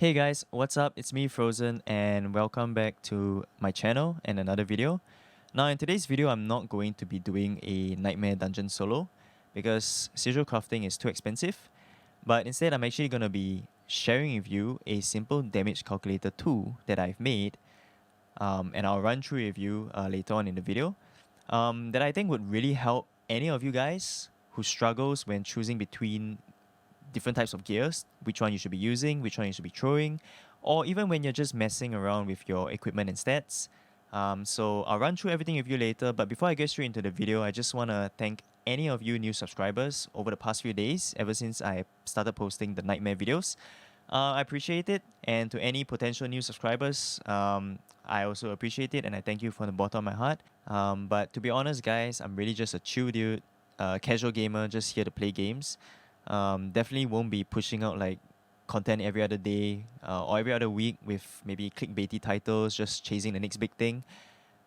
Hey guys, what's up? It's me Frozen and welcome back to my channel and another video. Now in today's video I'm not going to be doing a nightmare dungeon solo because sigil crafting is too expensive, but instead I'm actually going to be sharing with you a simple damage calculator tool that I've made, and I'll run through with you later on in the video, that I think would really help any of you guys who struggles when choosing between different types of gears, which one you should be using, which one you should be throwing, or even when you're just messing around with your equipment and stats. So I'll run through everything with you later, but before I get straight into the video, I just want to thank any of you new subscribers over the past few days, ever since I started posting the nightmare videos. I appreciate it, and to any potential new subscribers, I also appreciate it, and I thank you from the bottom of my heart. But to be honest, guys, I'm really just a chill dude, casual gamer, just here to play games. Definitely won't be pushing out like content every other day or every other week with maybe clickbaity titles, just chasing the next big thing.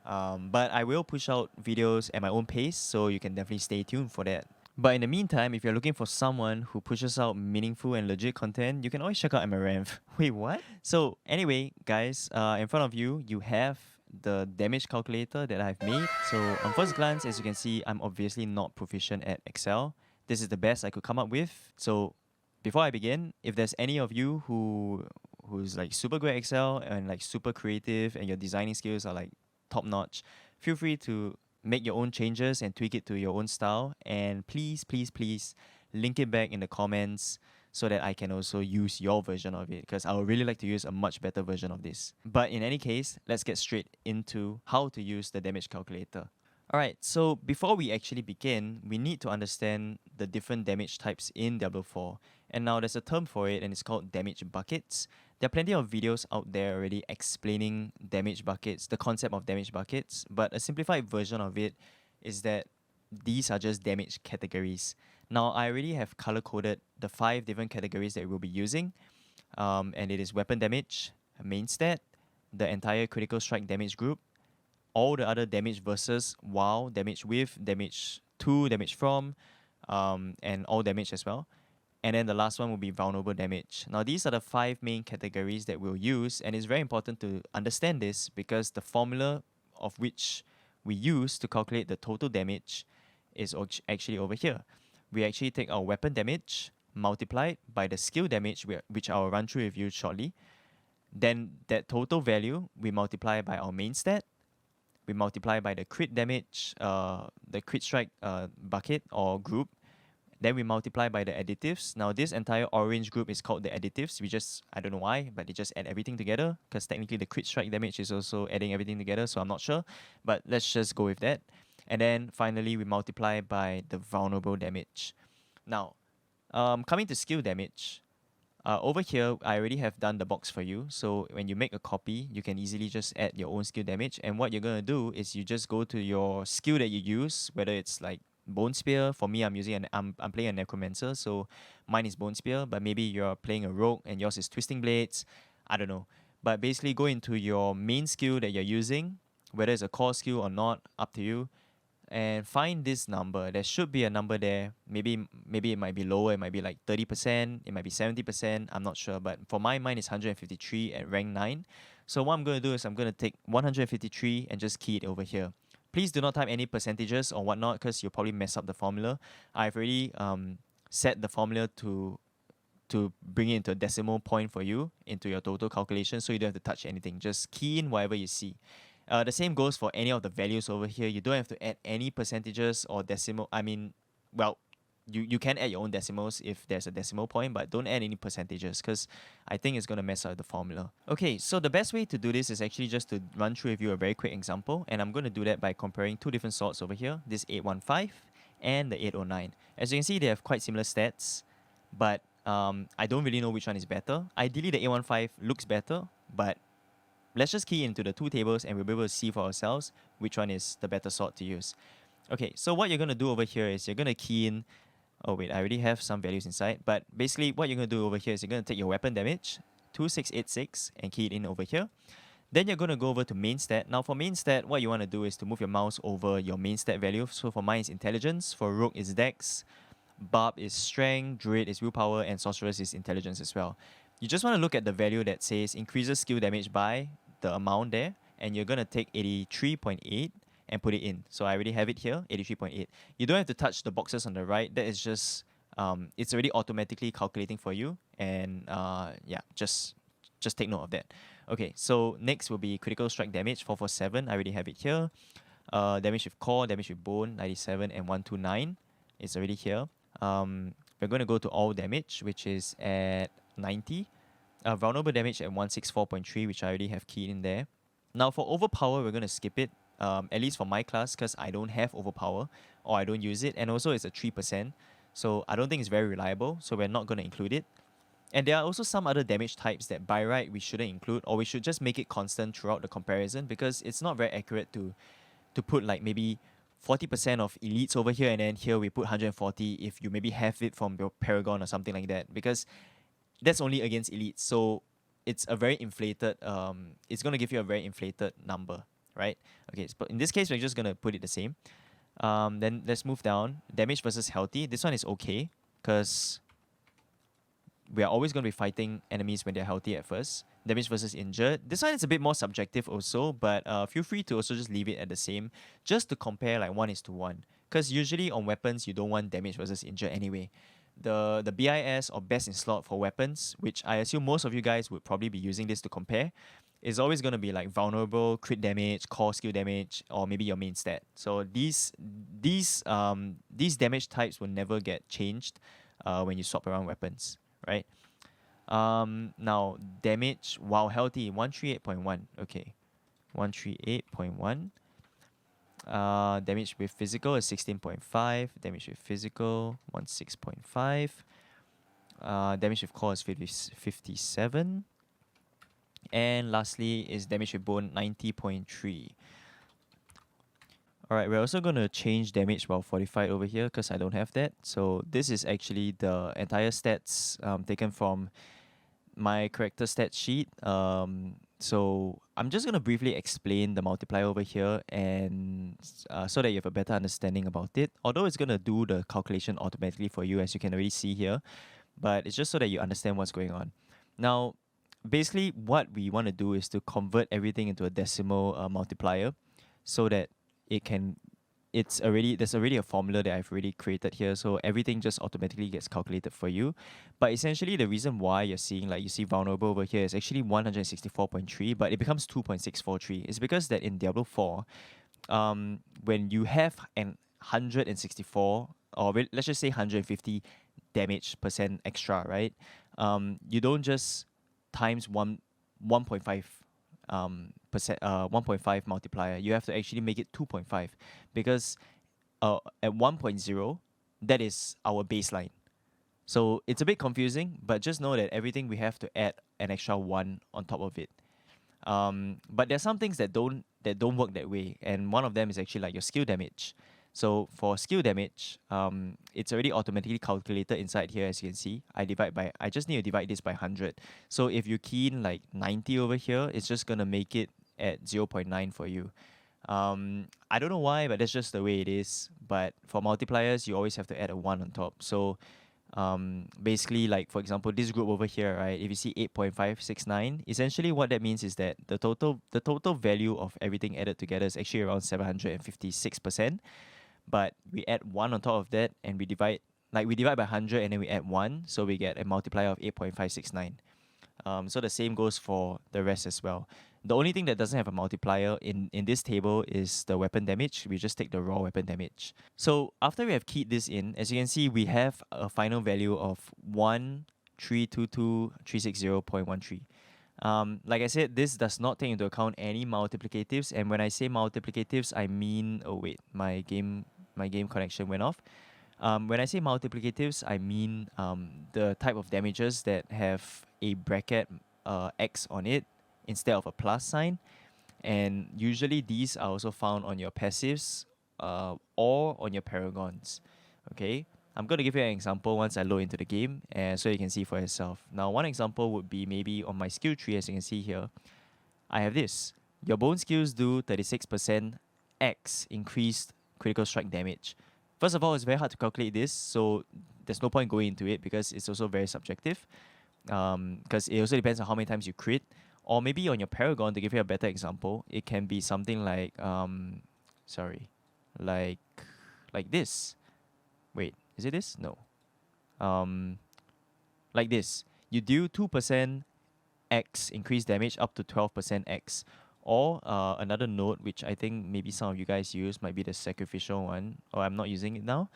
But I will push out videos at my own pace, so you can definitely stay tuned for that. But in the meantime, if you're looking for someone who pushes out meaningful and legit content, you can always check out Amaranth. Wait, what? So anyway, guys, in front of you, you have the damage calculator that I've made. So on first glance, as you can see, I'm obviously not proficient at Excel. This is the best I could come up with. So before I begin, if there's any of you who's like super good at Excel and like super creative and your designing skills are like top notch, feel free to make your own changes and tweak it to your own style. And please, please, please link it back in the comments so that I can also use your version of it, because I would really like to use a much better version of this. But in any case, let's get straight into how to use the damage calculator. Alright, so before we actually begin, we need to understand the different damage types in Diablo 4. And now there's a term for it, and it's called damage buckets. There are plenty of videos out there already explaining damage buckets, the concept of damage buckets, but a simplified version of it is that these are just damage categories. Now, I already have color-coded the 5 different categories that we'll be using, and it is weapon damage, main stat, the entire critical strike damage group, all the other damage versus while, damage with, damage to, damage from, and all damage as well. And then the last one will be vulnerable damage. Now these are the 5 main categories that we'll use, and it's very important to understand this because the formula of which we use to calculate the total damage is actually over here. We actually take our weapon damage multiplied by the skill damage, which I'll run through with you shortly. Then that total value we multiply by our main stat. We multiply by the crit damage, the crit strike bucket or group. Then we multiply by the additives. Now this entire orange group is called the additives. I don't know why, but they just add everything together, because technically the crit strike damage is also adding everything together, so I'm not sure. But let's just go with that. And then finally we multiply by the vulnerable damage. Now, coming to skill damage, over here, I already have done the box for you. So when you make a copy, you can easily just add your own skill damage. And what you're going to do is you just go to your skill that you use, whether it's like Bone Spear. For me, I'm playing a Necromancer, so mine is Bone Spear. But maybe you're playing a Rogue and yours is Twisting Blades. I don't know. But basically, go into your main skill that you're using, whether it's a core skill or not, up to you, and find this number. There should be a number there. Maybe it might be lower. It might be like 30%. It might be 70%. I'm not sure. But for mine is 153 at rank 9. So what I'm going to do is I'm going to take 153 and just key it over here. Please do not type any percentages or whatnot, because you'll probably mess up the formula. I've already set the formula to bring it into a decimal point for you into your total calculation, so you don't have to touch anything. Just key in whatever you see. The same goes for any of the values over here. You don't have to add any percentages or decimal. I mean, well, you can add your own decimals if there's a decimal point, but don't add any percentages, because I think it's going to mess up the formula. Okay, so the best way to do this is actually just to run through with you a very quick example, and I'm going to do that by comparing 2 different swords over here, this 815 and the 809. As you can see, they have quite similar stats, but I don't really know which one is better. Ideally, the 815 looks better, but let's just key into the 2 tables and we'll be able to see for ourselves which one is the better sword to use. Okay, so what you're going to do over here is you're going to key in... Oh wait, I already have some values inside. But basically what you're going to do over here is you're going to take your weapon damage, 2686, and key it in over here. Then you're going to go over to main stat. Now for main stat, what you want to do is to move your mouse over your main stat value. So for mine is intelligence, for rogue is dex, barb is strength, druid is willpower, and sorceress is intelligence as well. you just want to look at the value that says increases skill damage by the amount there, and you're going to take 83.8 and put it in. So I already have it here, 83.8. You don't have to touch the boxes on the right. That is just, it's already automatically calculating for you. And yeah, just take note of that. Okay, so next will be critical strike damage, 447. I already have it here. Damage with core, damage with bone, 97 and 129. It's already here. We're going to go to all damage, which is at 90. Vulnerable damage at 164.3, which I already have keyed in there. Now for overpower, we're going to skip it, at least for my class, because I don't have overpower, or I don't use it, and also it's a 3%, so I don't think it's very reliable, so we're not going to include it. And there are also some other damage types that by right we shouldn't include, or we should just make it constant throughout the comparison, because it's not very accurate to put like maybe 40% of elites over here, and then here we put 140 if you maybe have it from your paragon or something like that, because that's only against elites. So it's a very inflated, it's going to give you a very inflated number, right? Okay, so in this case, we're just going to put it the same. Then let's move down. Damage versus healthy. This one is okay, because we are always going to be fighting enemies when they're healthy at first. Damage versus injured. This one is a bit more subjective also, but feel free to also just leave it at the same, just to compare like 1:1. Because usually on weapons, you don't want damage versus injured anyway. The BIS, or best in slot for weapons, which I assume most of you guys would probably be using this to compare, is always going to be like vulnerable, crit damage, core skill damage, or maybe your main stat. So these damage types will never get changed when you swap around weapons, right? Now damage while healthy, 138.1. Okay, 138.1. Damage with physical is 16.5. Damage with physical, 16.5. Damage with core is 57. And lastly is damage with bone, 90.3. Alright, we're also going to change damage while fortified over here, because I don't have that. So this is actually the entire stats taken from my character stat sheet. So I'm just going to briefly explain the multiplier over here, and so that you have a better understanding about it. Although it's going to do the calculation automatically for you, as you can already see here, but it's just so that you understand what's going on. Now, basically what we want to do is to convert everything into a decimal multiplier, so that there's already a formula that I've already created here, so everything just automatically gets calculated for you. But essentially the reason why you're seeing, like you see vulnerable over here, is actually 164.3, but it becomes 2.643. It's because that in Diablo 4, when you have an 164, or let's just say 150 damage percent extra, right? You don't just times 1.5 1.5 multiplier. You have to actually make it 2.5, because at 1.0, that is our baseline. So it's a bit confusing, but just know that everything we have to add an extra 1 on top of it. But there's some things that don't work that way, and one of them is actually like your skill damage. So for skill damage, it's already automatically calculated inside here, as you can see. I just need to divide this by 100. So if you key in like 90 over here, it's just gonna make it at 0.9 for you. I don't know why, but that's just the way it is. But for multipliers, you always have to add a 1 on top. So basically, like for example, this group over here, right? If you see 8.569, essentially what that means is that the total value of everything added together is actually around 756%. But we add 1 on top of that, and we divide by 100, and then we add 1, so we get a multiplier of 8.569. So the same goes for the rest as well. The only thing that doesn't have a multiplier in this table is the weapon damage. We just take the raw weapon damage. So after we have keyed this in, as you can see, we have a final value of 1,322,360.13. Like I said, this does not take into account any multiplicatives, and when I say multiplicatives, I mean, oh wait, my game connection went off. When I say multiplicatives, I mean the type of damages that have a bracket X on it instead of a plus sign, and usually these are also found on your passives or on your paragons. Okay, I'm going to give you an example once I load into the game, and so you can see for yourself. Now, one example would be maybe on my skill tree, as you can see here. I have this. Your bone skills do 36% X increased critical strike damage. First of all, it's very hard to calculate this, so there's no point going into it because it's also very subjective. because it also depends on how many times you crit. Or maybe on your paragon, to give you a better example, it can be something like sorry, like like this. Wait, is it this? No. Um, like this. You deal 2% X increased damage up to 12% X. Or another node, which I think maybe some of you guys use, might be the sacrificial one. Or I'm not using it now.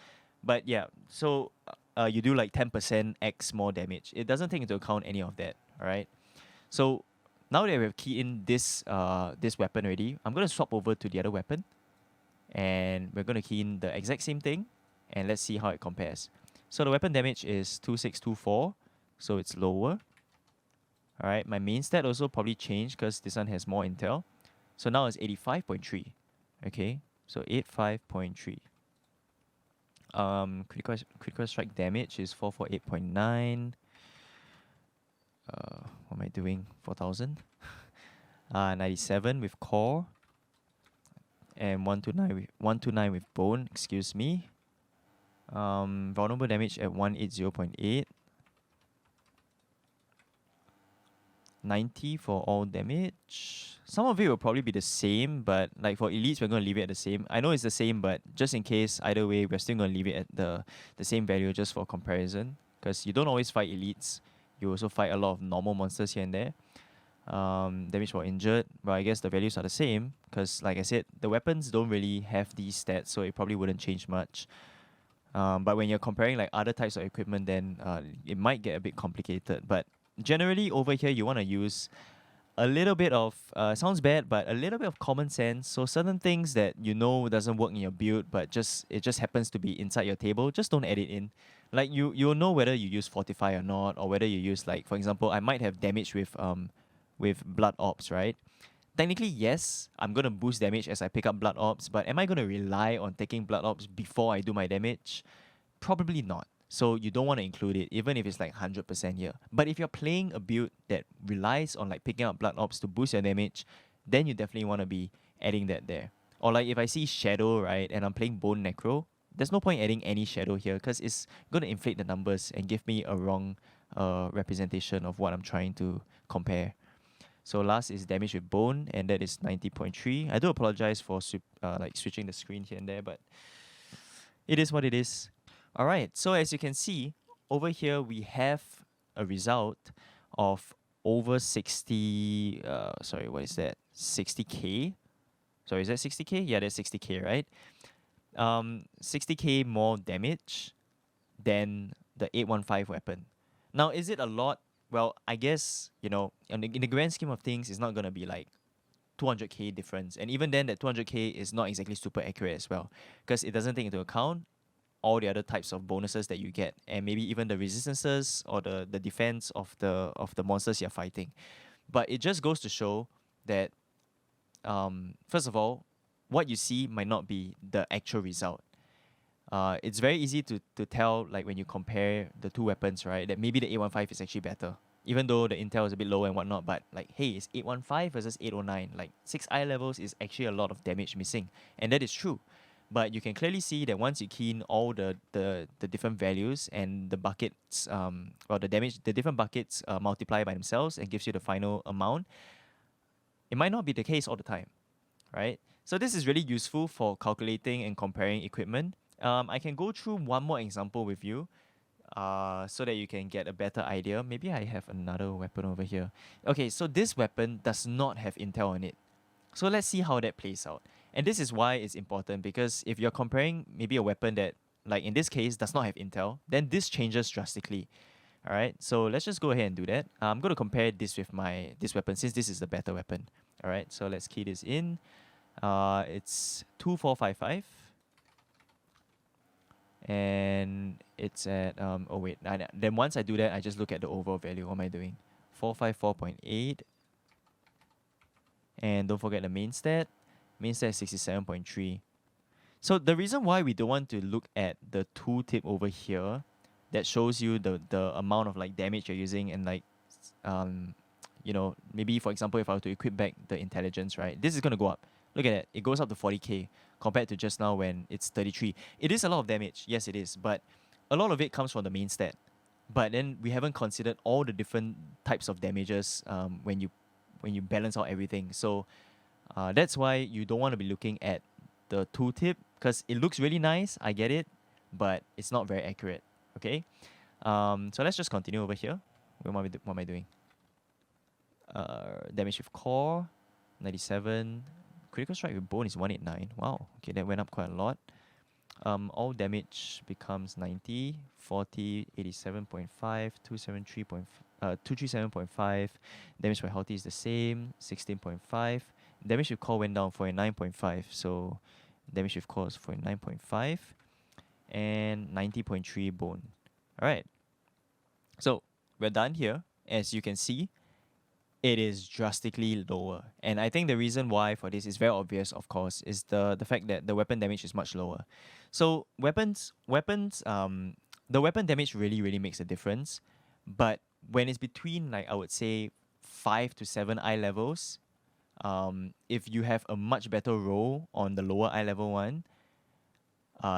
But yeah, so you do like 10% X more damage. It doesn't take into account any of that, alright? So now that we've keyed in this weapon already, I'm going to swap over to the other weapon. And we're going to key in the exact same thing. And let's see how it compares. So the weapon damage is 2624. So it's lower. Alright, my main stat also probably changed because this one has more intel. So now it's 85.3. Okay, so 85.3. Critical strike damage is 448.9. What am I doing? 4000. 97 with core. And 129 with bone, excuse me. Vulnerable damage at 180.8. 90 for all damage. Some of it will probably be the same, but like for elites, we're going to leave it at the same. I know it's the same, but just in case, either way, we're still going to leave it at the same value just for comparison. Because you don't always fight elites. You also fight a lot of normal monsters here and there. Damage for injured, but I guess the values are the same. Because like I said, the weapons don't really have these stats, so it probably wouldn't change much. But when you're comparing like other types of equipment, then it might get a bit complicated. But generally over here you want to use a little bit of sounds bad, but a little bit of common sense. So certain things that you know doesn't work in your build, but it just happens to be inside your table, just don't add it in. Like you'll know whether you use fortify or not, or whether you use, like, for example, I might have damage with blood orbs, right? Technically, yes, I'm gonna boost damage as I pick up blood orbs, but am I gonna rely on taking blood orbs before I do my damage? Probably not. So you don't want to include it, even if it's like 100% here. But if you're playing a build that relies on like picking up blood orbs to boost your damage, then you definitely want to be adding that there. Or like if I see shadow, right, and I'm playing bone necro, there's no point adding any shadow here because it's going to inflate the numbers and give me a wrong representation of what I'm trying to compare. So last is damage with bone, and that is 90.3. I do apologize for like switching the screen here and there, but it is what it is. All right, so as you can see, over here we have a result of over 60, sorry, what is that? 60k? Sorry, is that 60k? Yeah, that's 60k, right? 60k more damage than the 815 weapon. Now, is it a lot? Well, I guess, you know, in the grand scheme of things, it's not going to be like 200k difference. And even then, that 200k is not exactly super accurate as well, because it doesn't take into account all the other types of bonuses that you get, and maybe even the resistances or the defense of the monsters you're fighting. But it just goes to show that first of all, what you see might not be the actual result. It's very easy to tell, like when you compare the two weapons, right, that maybe the 815 is actually better, even though the intel is a bit low and whatnot. But like, hey, it's 815 versus 809. Like 6 eye levels is actually a lot of damage missing, and that is true. But you can clearly see that once you key in all the different values and the buckets, or the damage, the different buckets multiply by themselves and gives you the final amount. It might not be the case all the time, right? So this is really useful for calculating and comparing equipment. I can go through one more example with you, so that you can get a better idea. Maybe I have another weapon over here. Okay, so this weapon does not have intel on it. So let's see how that plays out. And this is why it's important, because if you're comparing maybe a weapon that, like in this case, does not have intel, then this changes drastically. All right, so let's just go ahead and do that. I'm going to compare this with this weapon, since this is the better weapon. All right, so let's key this in. It's 2455. And it's at, oh wait, then once I do that, I just look at the overall value. What am I doing? 454.8. And don't forget the main stat. Main stat is 67.3. So the reason why we don't want to look at the tooltip over here that shows you the amount of like damage you're using, and like, you know, maybe for example, if I were to equip back the intelligence, right, this is going to go up. Look at that. It goes up to 40k compared to just now when it's 33. It is a lot of damage. Yes, it is. But a lot of it comes from the main stat. but then we haven't considered all the different types of damages when you balance out everything. So that's why you don't want to be looking at the tooltip because it looks really nice. I get it, but it's not very accurate. Okay. So let's just continue over here. What am I doing? Damage with core, 97. Critical strike with bone is 189. Wow. Okay, that went up quite a lot. All damage becomes 90, 40, 87.5, 237.5. Damage by healthy is the same, 16.5. Damage with core went down, 49.5. So damage with core is 49.5 and 90.3 bone. All right. So we're done here. As you can see, it is drastically lower. And I think the reason why for this is very obvious, of course, is the fact that the weapon damage is much lower. So the weapon damage really makes a difference. But when it's between, like, I would say 5 to 7 eye levels, if you have a much better roll on the lower eye level one,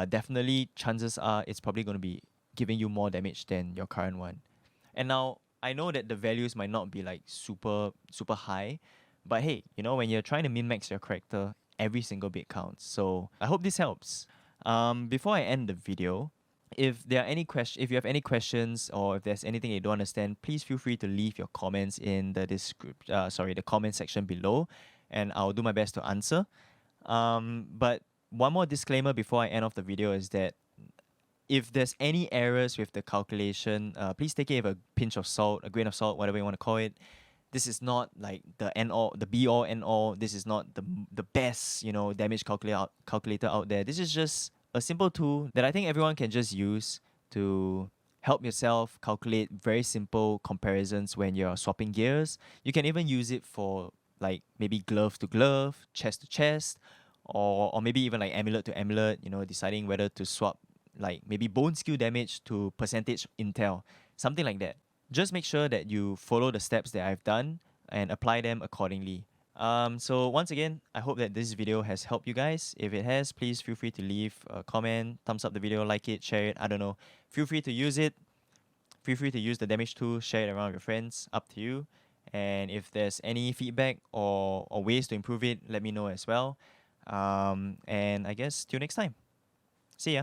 definitely chances are it's probably going to be giving you more damage than your current one. And now I know that the values might not be like super high, but hey, you know, when you're trying to min-max your character, every single bit counts. So I hope this helps. Before I end the video, if you have any questions or if there's anything you don't understand, please feel free to leave your comments in the comment section below, and I'll do my best to answer. But one more disclaimer before I end off the video is that if there's any errors with the calculation, please take it with a pinch of salt, a grain of salt, whatever you want to call it. This is not like the end all, the be all end all. This is not the best, damage calculator out there. This is just a simple tool that I think everyone can just use to help yourself calculate very simple comparisons when you're swapping gears. You can even use it for like maybe glove to glove, chest to chest, or maybe even like amulet to amulet, deciding whether to swap like maybe bone skill damage to percentage intel, something like that. Just make sure that you follow the steps that I've done and apply them accordingly. So once again, I hope that this video has helped you guys. If it has, please feel free to leave a comment, thumbs up the video, like it, share it, I don't know. Feel free to use it. Feel free to use the damage tool, share it around with your friends, up to you. And if there's any feedback or ways to improve it, let me know as well. And I guess till next time. See ya.